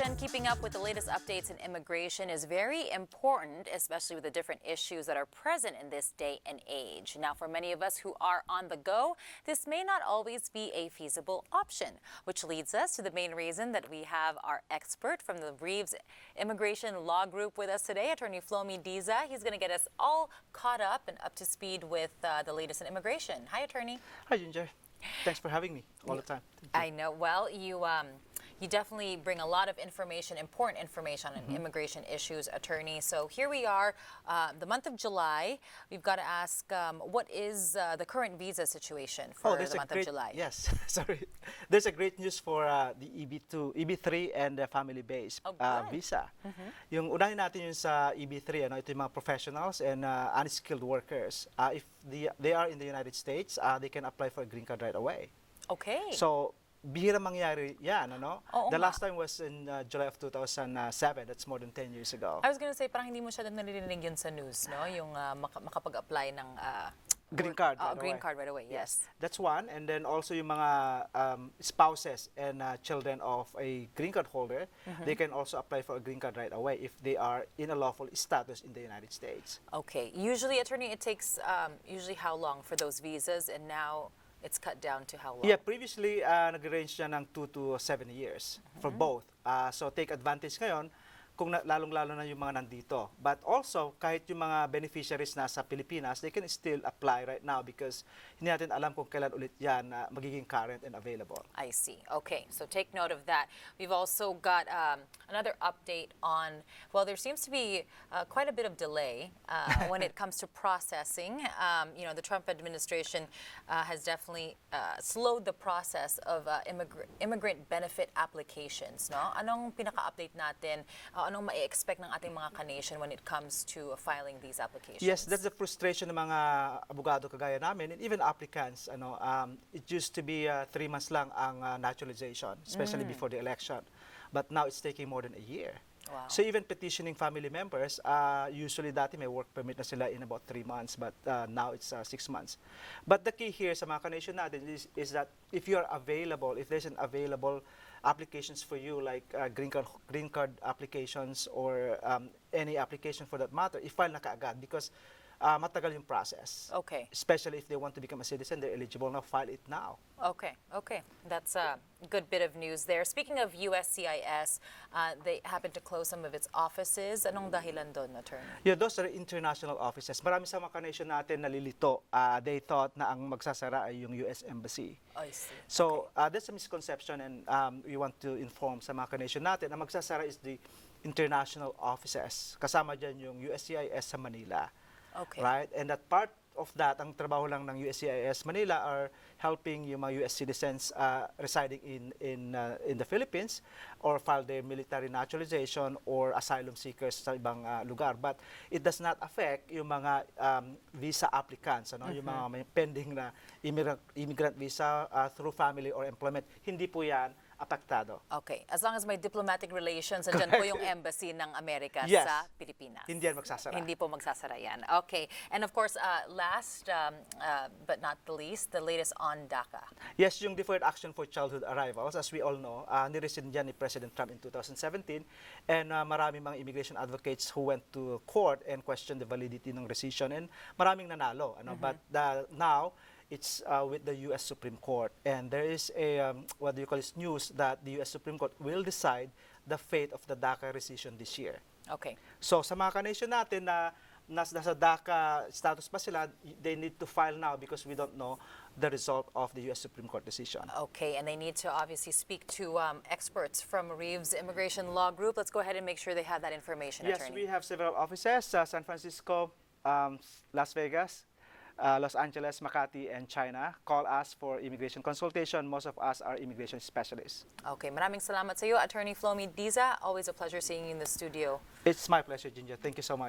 Jen, keeping up with the latest updates in immigration is very important, especially with the different issues that are present in this day and age. Now, for many of us who are on the go, this may not always be a feasible option, which leads us to the main reason that we have our expert from the Reeves Immigration Law Group with us today, Attorney Flomy Diza. He's going to get us all caught up and up to speed with the latest in immigration. Hi, Attorney. Hi, Ginger. Thanks for having me all the time. I know. Well, you definitely bring a lot of information, important information on immigration issues, Attorney. So here we are, the month of July. We've got to ask, what is the current visa situation for the month of July? Yes, sorry. There's a great news for the EB3 and the family-based visa. Yung unahin natin yung sa EB3, ito yung mga professionals and unskilled workers. If they are in the United States, they can apply for a green card right away. Okay. So, bihira mangyari yan, ano? The last time was in July of 2007. That's more than 10 years ago. I was gonna say, parang hindi mo siya naririnig yun sa news, no? Yung makapag-apply ng green card right away, yes. That's one. And then also yung mga spouses and children of a green card holder, they can also apply for a green card right away if they are in a lawful status in the United States. Okay. Usually, Attorney, it takes usually how long for those visas, and now it's cut down to how long? Yeah, previously, nag-range siya ng 2 to 7 years for both. So take advantage ngayon kung lalong-lalo na yung mga nandito. But also, kahit yung mga beneficiaries na sa Pilipinas, they can still apply right now because hindi natin alam kung kailan ulit yan magiging current and available. I see. Okay, so take note of that. We've also got another update on, well, there seems to be quite a bit of delay when it comes to processing. You know, the Trump administration has definitely slowed the process of immigrant benefit applications. No? Anong pinaka-update natin? Anong ma-expect ng ating mga ka-nation when it comes to filing these applications? Yes, that's the frustration ng mga abogado kagaya namin and even applicants. It used to be 3 months lang ang naturalization, especially before the election. But now it's taking more than a year. Wow. So even petitioning family members, usually dati may work permit na sila in about 3 months, but now it's 6 months. But the key here sa mga ka-nation natin is that if you're available, if there's an available applications for you like green card applications or any application for that matter, i-file na kaagad because matagal yung process. Okay. Especially if they want to become a citizen, they're eligible now, file it now. Okay, okay. That's a good bit of news there. Speaking of USCIS, they happen to close some of its offices. Anong dahilan doon, Attorney? Yeah, those are international offices. Marami sa mga ka-nation natin nalilito. They thought na ang magsasara ay yung US Embassy. I see. So, that's a misconception and we want to inform sa mga ka-nation natin na magsasara is the international offices. Kasama dyan yung USCIS sa Manila. Okay. Right? And that part of that, ang trabaho lang ng USCIS Manila are helping yung mga US citizens residing in the Philippines or file their military naturalization or asylum seekers sa ibang lugar. But it does not affect yung mga visa applicants, yung mga may pending na immigrant visa through family or employment. Hindi po yan apektado. Okay. As long as may diplomatic relations, andyan po yung embassy ng Amerika sa Pilipinas. Hindi yan magsasara. Hindi po magsasara yan. Okay. And of course, last but not the least, the latest on DACA. Yes, yung deferred action for childhood arrivals, as we all know, nirescind yan ni President Trump in 2017 and maraming mga immigration advocates who went to court and questioned the validity ng rescission and maraming nanalo. But now, it's with the U.S. Supreme Court. And there is a, what do you call this, news that the U.S. Supreme Court will decide the fate of the DACA rescission this year. Okay. So sa mga ka-nation natin na nasa DACA status pa sila, they need to file now because we don't know the result of the U.S. Supreme Court decision. Okay, and they need to obviously speak to experts from Reeves Immigration Law Group. Let's go ahead and make sure they have that information, Yes, Attorney. we have several offices, San Francisco, Las Vegas, Los Angeles, Makati, and China. Call us for immigration consultation. Most of us are immigration specialists. Okay, maraming salamat sa iyo, Attorney Flomy Diza. Always a pleasure seeing you in the studio. It's my pleasure, Ginger. Thank you so much.